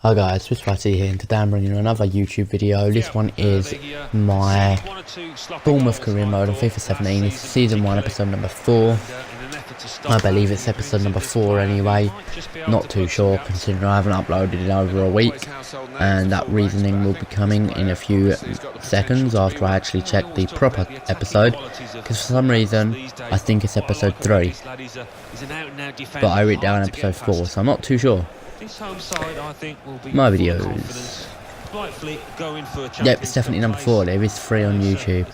Hi guys, SwifTs here, and today I'm bringing you another YouTube video. This one is my Bournemouth career mode on FIFA 17. It's season 1, episode number 4. I believe it's episode number 4 anyway. Not too sure, considering I haven't uploaded in over a week. And that reasoning will be coming in a few seconds after I actually check the proper episode. Because for some reason, I think it's episode 3. But I read down episode 4, so I'm not too sure. My videos. Yep, it's definitely number 4. There is 3 on YouTube.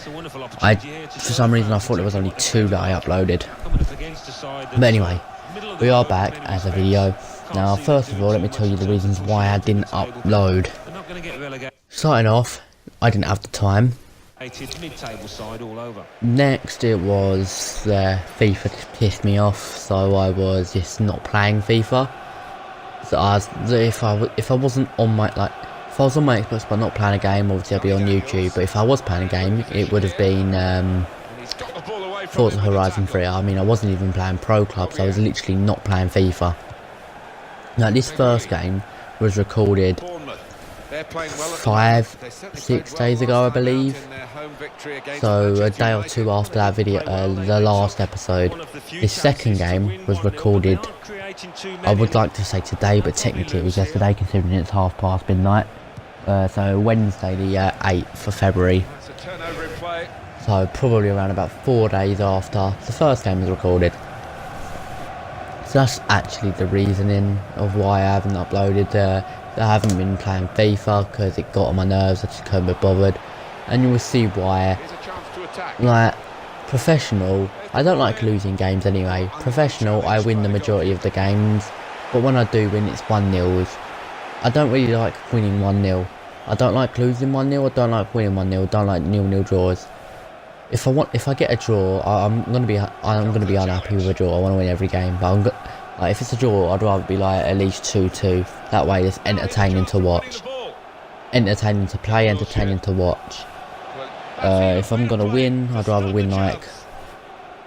For some reason I thought there was only 2 that I uploaded. But anyway, we are back as a video. Now first of all, let me tell you the reasons why I didn't upload. Starting off, I didn't have the time. Next, it was FIFA pissed me off, so I was just not playing FIFA. So if I wasn't on my if I was on my Xbox but not playing a game, obviously I'd be on YouTube. But if I was playing a game, it would have been Forza Horizon 3. I mean, I wasn't even playing Pro Clubs. I was literally not playing FIFA. Now this first game was recorded 5-6 days ago, I believe. So a day or 2 after that video, the last episode. This second game was recorded, I would like to say today, but technically it was yesterday, considering it's midnight. So Wednesday the 8th of February. So probably around about 4 days after the first game was recorded. So that's actually the reasoning of why I haven't uploaded. I haven't been playing FIFA because it got on my nerves. I just couldn't be bothered. And you will see why. Like, professional, I don't like losing games anyway. Professional, I win the majority of the games, but when I do win, it's 1-0s. I don't really like winning 1-0. I don't like losing 1-0. I don't like winning 1-0. I don't like 0-0 draws. If I get a draw, I'm gonna be unhappy with a draw. I want to win every game, but like, if it's a draw, I'd rather be like at least 2-2. That way, it's entertaining to watch, entertaining to play, entertaining to watch. If I'm gonna win, I'd rather win like,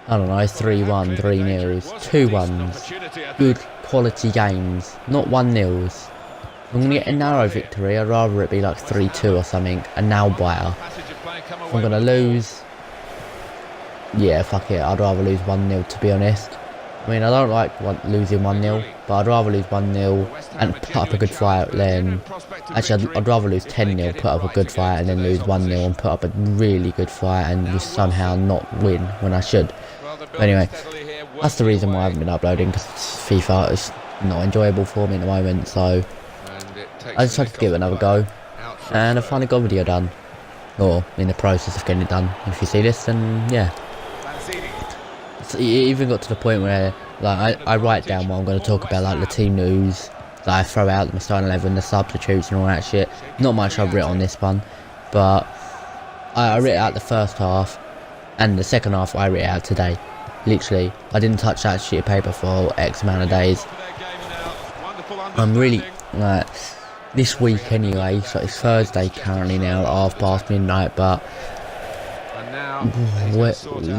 I don't know, 3-1, 3-0s, 2-1s, good quality games, not 1-0s. If I'm gonna get a narrow victory, I'd rather it be like 3-2 or something, a nail biter. If I'm gonna lose, yeah, fuck it, I'd rather lose 1-0 to be honest. I mean, I don't like losing 1-0, but I'd rather lose 1-0 and put up a good fight than... Actually, I'd rather lose 10-0, put up a good fight, and then lose 1-0 and put up a really good fight and just somehow not win when I should. But anyway, that's the reason why I haven't been uploading, because FIFA is not enjoyable for me at the moment, so I decided to give it another go, and I finally got a video done. Or in the process of getting it done. If you see this, then yeah. It even got to the point where like I write down what I'm going to talk about, like the team news, that I throw out my starting 11, the substitutes and all that shit. Not much I've written on this one, but I writ out the first half, and the second half I writ out today. Literally, I didn't touch that sheet of paper for X amount of days. I'm really like this week anyway. So it's Thursday currently now, midnight, but.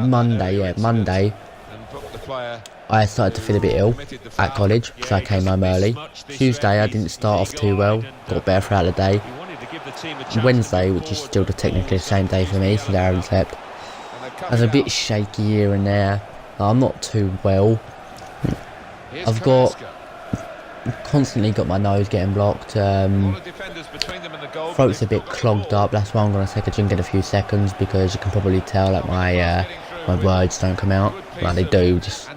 Monday, I started to feel a bit ill at college, so I came home early. Tuesday, I didn't start off too well, got better throughout the day. Wednesday, which is still technically the same day for me, since I haven't slept, I was a bit shaky here and there. I'm not too well. I've constantly got my nose getting blocked. Throat's a bit clogged up. That's why I'm going to take a drink in a few seconds, because you can probably tell that my words don't come out like they do, just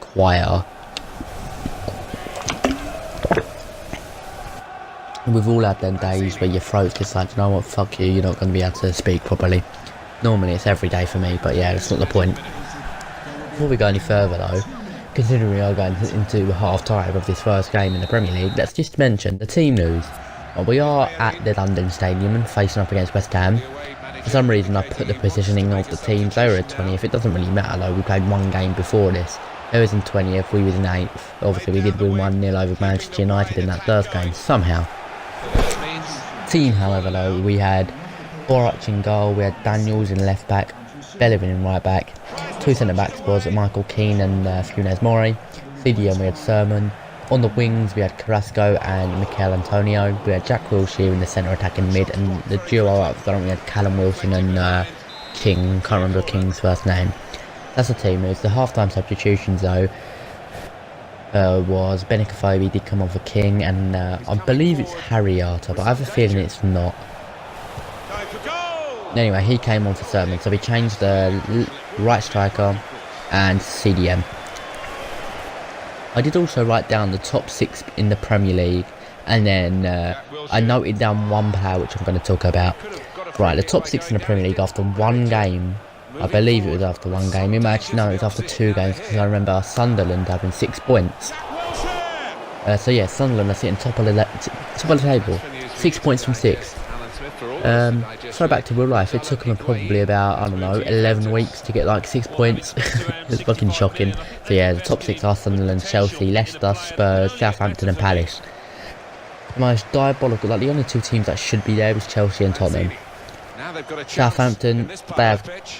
quieter. We've all had them days where your throat's just like, you know what, fuck you, you're not going to be able to speak properly. Normally it's every day for me, but yeah, that's not the point. Before we go any further though, considering we are going into half-time of this first game in the Premier League, let's just mention the team news. Well, we are at the London Stadium and facing up against West Ham. For some reason I put the positioning of the teams. They were at 20th, it doesn't really matter though, we played one game before this. They was in 20th, we was in 8th. Obviously we did win 1-0 over Manchester United in that first game, somehow. Team, however though, we had Boruc in goal, we had Daniels in left back, Bellerin in right back. 2 centre backs was Michael Keane and Funes Mori. CDM we had Sermon. On the wings we had Carrasco and Mikel Antonio. We had Jack Wilshere in the centre attacking mid, and the duo up front we had Callum Wilson and King. Can't remember King's first name. That's the team. It was the half-time substitutions though. Was Benicophobe did come on for King, and I believe it's Harry Arter, but I have a feeling it's not. Anyway, he came on for Sermon, so we changed the right striker and CDM. I did also write down the top 6 in the Premier League, and then I noted down one player which I'm going to talk about. Right, the top 6 in the Premier League after one game. I believe it was after one game. No, it was after 2 games, because I remember Sunderland having 6 points. So yeah, Sunderland are sitting top of the table, 6 points from 6. So back to real life, it took them probably about, I don't know, 11 weeks to get like 6 points. It's fucking shocking. So yeah, the top 6 are Sunderland, Chelsea, Leicester, Spurs, Southampton and Palace. The most diabolical, like the only 2 teams that should be there is Chelsea and Tottenham. Southampton,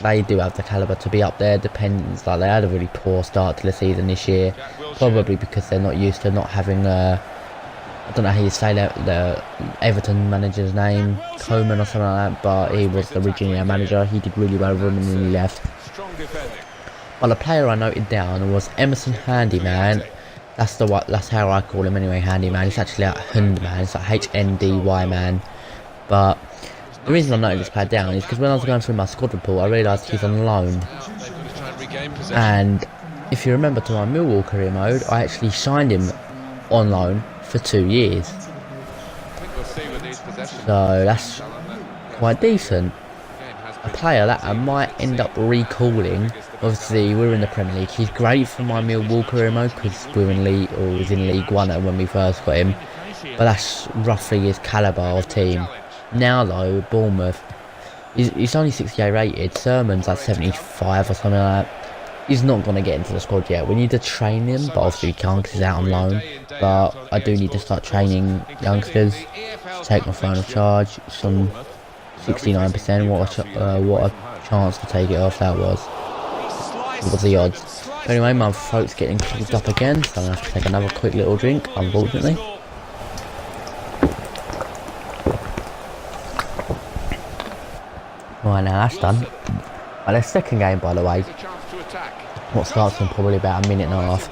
they do have the calibre to be up there. Depends, like they had a really poor start to the season this year, probably because they're not used to not having I don't know how you say the Everton manager's name, Coleman or something like that, but he was originally a manager. He did really well with them and then he left. Well, the player I noted down was Emerson Handyman. That's how I call him anyway, Handyman. It's actually like Hundman, it's like HNDY man. But the reason I noted this player down is because when I was going through my squad report, I realised he's on loan. And if you remember to my Millwall career mode, I actually signed him on loan for 2 years. So that's quite decent. A player that I might end up recalling. Obviously, we're in the Premier League. He's great for my Millwall career mode because we're in League, or was in League One when we first got him. But that's roughly his calibre of team. Now though, Bournemouth, he's only 68 rated. Sermon's like 75 or something like that. He's not going to get into the squad yet. We need to train him, but obviously we can't because he's out on loan. But I do need to start training youngsters. Take my final charge. Some 69%. What a chance to take it off that was. What was the odds? But anyway, my throat's getting clogged up again, so I'm going to have to take another quick little drink, unfortunately. Right, now that's done. Well, the second game, by the way, what starts in probably about a minute and a half,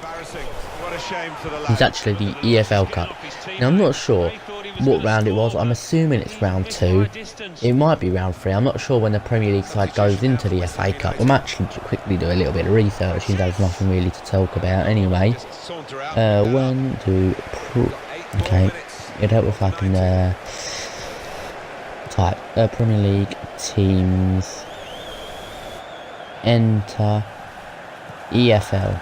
is actually the EFL Cup. Now, I'm not sure what round it was. I'm assuming it's round 2. It might be round 3. I'm not sure when the Premier League side goes into the FA Cup. I'm actually quickly do a little bit of research, since there's nothing really to talk about anyway. Okay, it helps if I can type Premier League teams enter EFL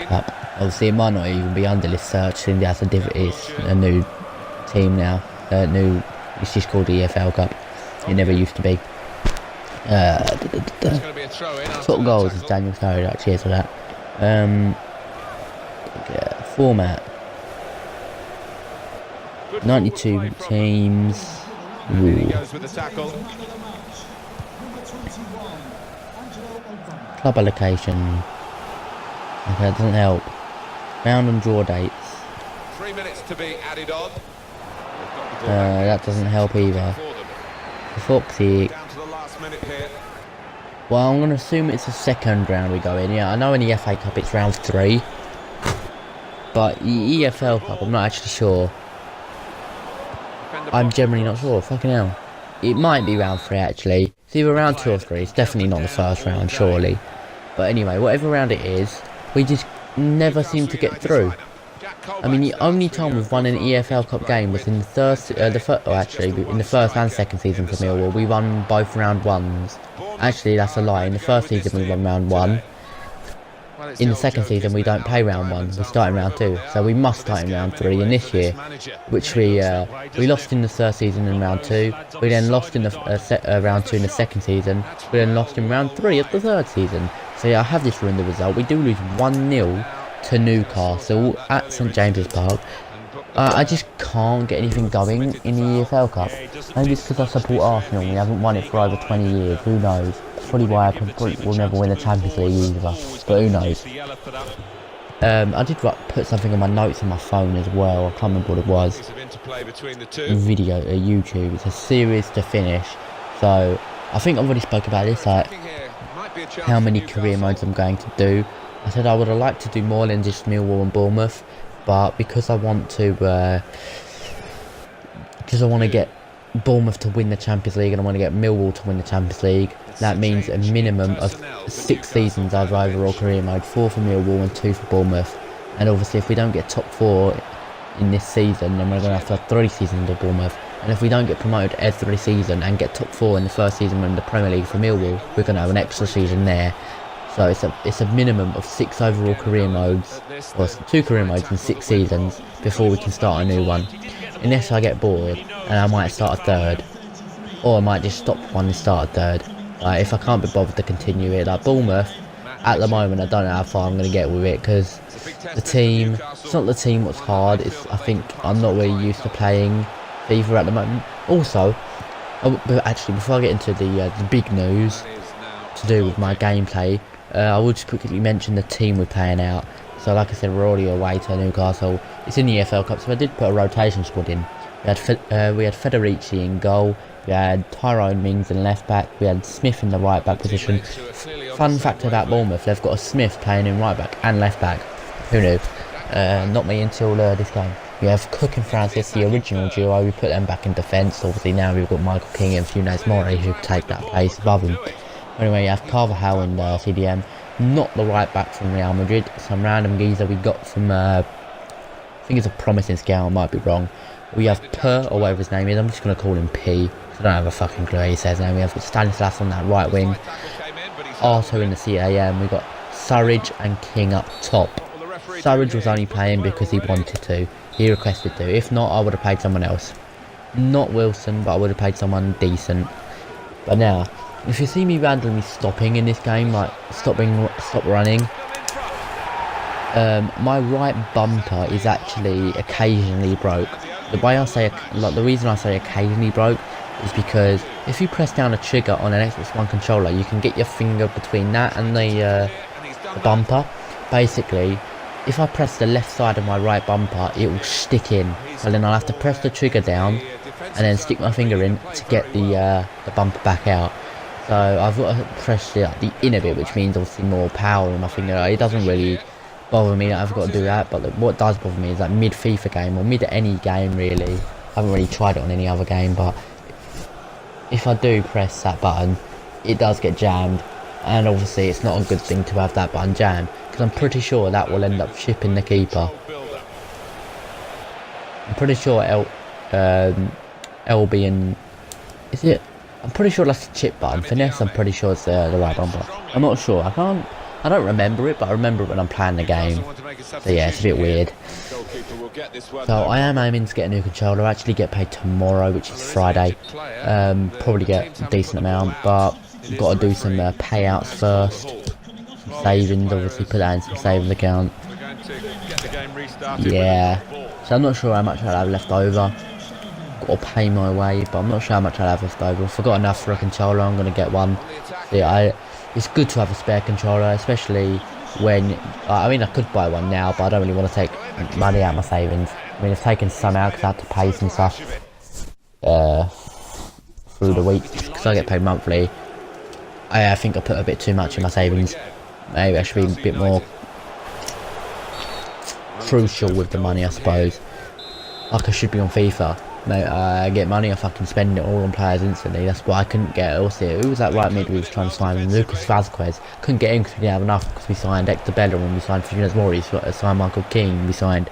Cup. Obviously, it might not even be under this search, since it's a new team now. It's just called the EFL Cup. It never used to be. Sort of goals is Daniel Sturridge. Cheers for that. Format 92 teams. Ooh. Club allocation. Okay, that doesn't help. Round and draw dates. 3 minutes to be added on. That doesn't help either. For fuck's sake. Well, I'm going to assume it's the second round we go in. Yeah, I know in the FA Cup it's round 3. But the EFL Cup, I'm not actually sure. I'm generally not sure. Fucking hell. It might be round 3 actually. It's either round 2 or 3. It's definitely not the first round, surely. But anyway, whatever round it is, we just never seem to get through. I mean, the only time we've won an EFL Cup game was in the first and second season for Millwall. We won both round 1s. Actually, that's a lie. In the first season we won round 1. In the second season we don't play round 1. We start in round 2. So we must start in round 3 in this year, which we lost in the third season in round 2. We then lost in the round 2 in the second season. We then lost in round 3 of the third season. So yeah, I have this ruined the result. We do lose 1-0 to Newcastle at St James's Park. I just can't get anything going in the EFL Cup. Maybe it's because I support Arsenal and we haven't won it for over 20 years. Who knows? That's probably why I probably will never win the Champions League either. But who knows? I did put something on my notes on my phone as well. I can't remember what it was. Video, YouTube. It's a series to finish. So I think I've already spoke about this, like how many career modes I'm going to do. I said I would have liked to do more than just Millwall and Bournemouth, but because I want to, get Bournemouth to win the Champions League and I want to get Millwall to win the Champions League, that means a minimum of 6 seasons over overall career mode, 4 for Millwall and 2 for Bournemouth. And obviously if we don't get top 4 in this season, then we're going to have to have 3 seasons of Bournemouth. And if we don't get promoted every season and get top 4 in the first season in the Premier League for Millwall, we're going to have an extra season there. So it's a minimum of 6 overall career modes, or 2 career modes in 6 seasons before we can start a new one. Unless I get bored and I might start a third, or I might just stop one and start a third. Like if I can't be bothered to continue it, like Bournemouth, at the moment I don't know how far I'm going to get with it, because it's not the team what's hard, I think I'm not really used to playing FIFA at the moment. Also, actually before I get into the big news to do with my gameplay, I will just quickly mention the team we're playing out. So like I said, we're already away to Newcastle. It's in the EFL Cup, so I did put a rotation squad in. We had Federici in goal, we had Tyrone Mings in left back, we had Smith in the right back position. Fun fact about Bournemouth, they've got a Smith playing in right back and left back. Who knew? Not me until this game. We have Cook and Francis, the original duo. We put them back in defence. Obviously now we've got Michael King and Funes Mori who take that place above him. Anyway, you have Carvajal in CDM, not the right back from Real Madrid, some random geezer we got from, I think it's a promising scout, I might be wrong. We have Per, or whatever his name is, I'm just going to call him P, I don't have a fucking clue how he says his name. We have got Stanislas on that right wing, Arto in the CAM, we got Surridge and King up top. Surridge was only playing because he wanted to, he requested to, if not I would have played someone else. Not Wilson, but I would have played someone decent. But now, if you see me randomly stopping in this game, like stop running, my right bumper is actually occasionally broke. The reason I say occasionally broke is because if you press down a trigger on an Xbox One controller, you can get your finger between that and the bumper. Basically, if I press the left side of my right bumper, it will stick in. So then I'll have to press the trigger down and then stick my finger in to get the bumper back out. So I've got to press the inner bit, which means obviously more power in my finger. It doesn't really bother me that I've got to do that, but what does bother me is that mid FIFA game, or mid any game really, I haven't really tried it on any other game, but if I do press that button, it does get jammed, and obviously it's not a good thing to have that button jammed, because I'm pretty sure that will end up shipping the keeper. I'm pretty sure LB and... is it? I'm pretty sure that's the chip button. Finesse, I'm pretty sure it's the right bumper. I'm not sure. I don't remember it, but I remember it when I'm playing the game. So yeah, it's a bit weird. So I am aiming to get a new controller. I actually get paid tomorrow, which is Friday. Probably get a decent amount, but I've got to do some payouts first. Some savings, obviously put that in some savings account. Yeah. So I'm not sure how much I'll have left over. Got to pay my way, but I'm not sure how much I'll have left over. If I've got enough for a controller, I'm going to get one. So yeah, it's good to have a spare controller, especially when, I mean I could buy one now, but I don't really want to take money out of my savings. I mean I've taken some out because I had to pay some stuff through the week, because I get paid monthly. I think I put a bit too much in my savings. Maybe I should be a bit more crucial with the money, I suppose. Like I should be on FIFA. Mate, I get money, I fucking spend it all on players instantly. That's what I couldn't get. Also, who was that right mid we was trying to sign? Lucas Vazquez. Couldn't get in because we didn't have enough, because we signed Hector Bellerin, we signed Funes Mori, we signed Michael King, we signed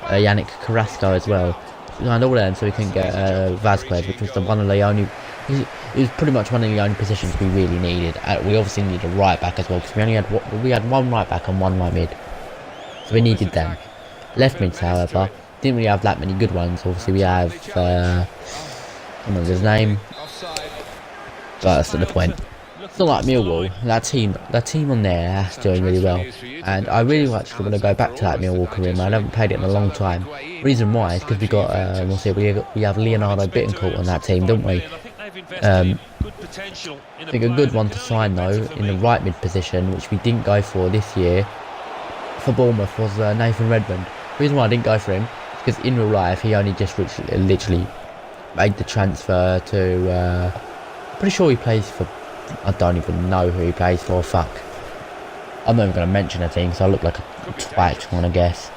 Yannick Carrasco as well. We signed all of them so we couldn't get Vazquez, which was one of the only... It was pretty much one of the only positions we really needed. We obviously needed a right back as well, because we had one right back and one right mid. So we needed them. Left mids, however, didn't really have that many good ones. Obviously we have I don't know his name, but that's not the point. It's not like Millwall. That team on there is doing really well, and I really actually want to go back to that Millwall career. I haven't played it in a long time. Reason why is because we got we have Leonardo Bittencourt on that team, don't we? I think a good one to sign though in the right mid position, which we didn't go for this year. for Bournemouth was Nathan Redmond. The reason why I didn't go for him is because in real life he only just literally made the transfer to. Pretty sure he plays for. I don't even know who he plays for. Fuck. I'm not even going to mention a team, so I look like a twat trying to guess.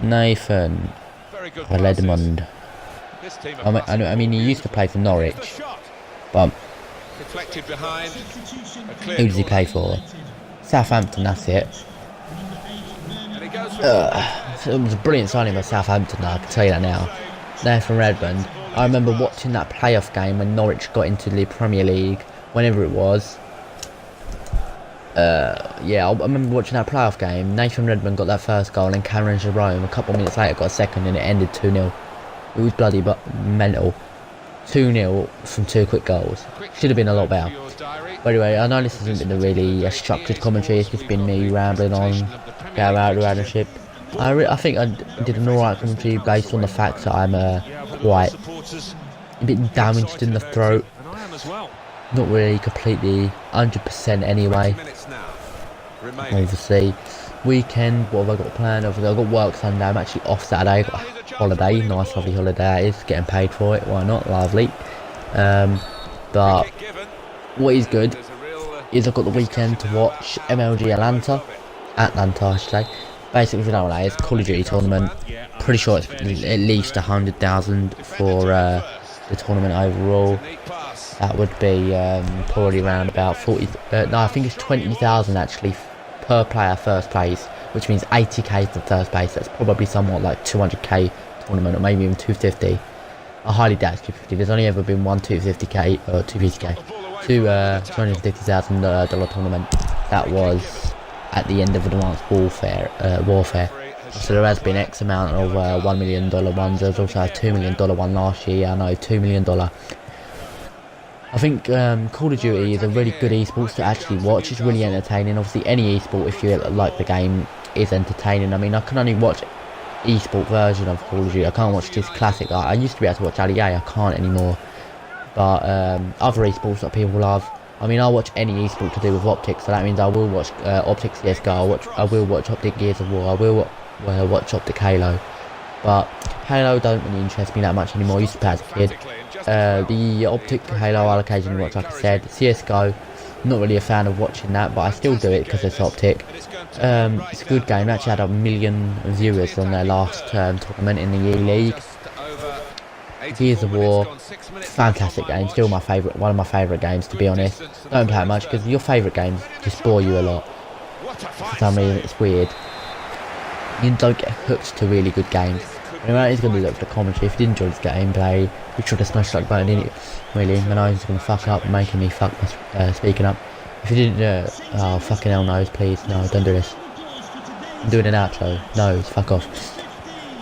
Nathan Redmond. I mean, he used to play for Norwich, but who does he play for? Southampton, that's it. So it was a brilliant signing by Southampton, I can tell you that now. Nathan Redmond. I remember watching that playoff game when Norwich got into the Premier League, whenever it was. Yeah, I remember watching that playoff game. Nathan Redmond got that first goal, and Cameron Jerome a couple of minutes later got a second, and it ended 2-0. It was bloody but mental. 2-0 from 2 quick goals. Should have been a lot better. But anyway, I know this hasn't been a really structured commentary. It's just been me rambling on, get out of ownership. I think I did an alright commentary based on the fact that I'm quite a bit damaged in the throat. Not really completely 100% anyway. Obviously, weekend, what have I got planned? Obviously, I've got work Sunday. I'm actually off Saturday. I've got a holiday, nice lovely holiday that is. Getting paid for it, why not? Lovely. But what is good is I've got the weekend to watch MLG Atlanta I should say. Basically, if you know what that is, Call of Duty tournament. Pretty sure it's at least 100,000 for the tournament overall. That would be probably around about 40. No, I think it's 20,000 actually per player first place, which means 80k for first place. That's probably somewhat like 200k tournament, or maybe even 250. I highly doubt it's 250. There's only ever been one 250k or 250k. $250,000 tournament. That was at the end of Advanced Warfare. So there has been X amount of $1 million ones. There's also a $2 million one last year. I know, $2 million. I think Call of Duty is a really good esports to actually watch. It's really entertaining. Obviously, any esport, if you like the game, is entertaining. I mean, I can only watch esport version of Call of Duty. I can't watch this classic. I used to be able to watch Ali A. I can't anymore. But other esports that people love. I mean, I'll watch any esport to do with optics. So that means I will watch Optic CS:GO. I will watch Optic Gears of War. I will watch Optic Halo. But Halo don't really interest me that much anymore. I used to play as a kid. The Optic Halo I'll occasionally watch, like I said. CS:GO, not really a fan of watching that, but I still do it because it's Optic. It's a good game. It actually had 1 million viewers on their last tournament in the E-League. Gears of War, fantastic game. Still my favourite, one of my favourite games, to be honest. Don't play it much because your favourite games just bore you a lot. For some reason, it's weird. You don't get hooked to really good games. Anyway, it's going to look for the commentary. If you did enjoy this gameplay, be sure to smash the like button in it. Really, my nose is going to fuck up, making me fuck my speaking up. If you didn't, oh fucking hell, nose, please, no, don't do this. I'm doing an outro. Nose, fuck off.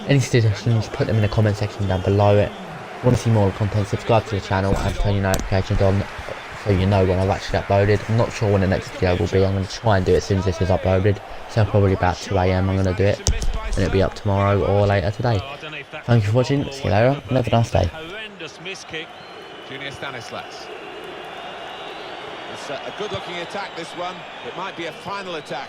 Any suggestions, put them in the comment section down below it. If you want to see more content, subscribe to the channel and turn your notifications on so you know when I've actually uploaded. I'm not sure when the next video will be. I'm going to try and do it as soon as this is uploaded. So probably about 2 AM I'm going to do it. And it'll be up tomorrow or later today. Thank you for watching. See you later. And have a nice day. Junior Stanislas. It's a good looking attack, this one. It might be a final attack.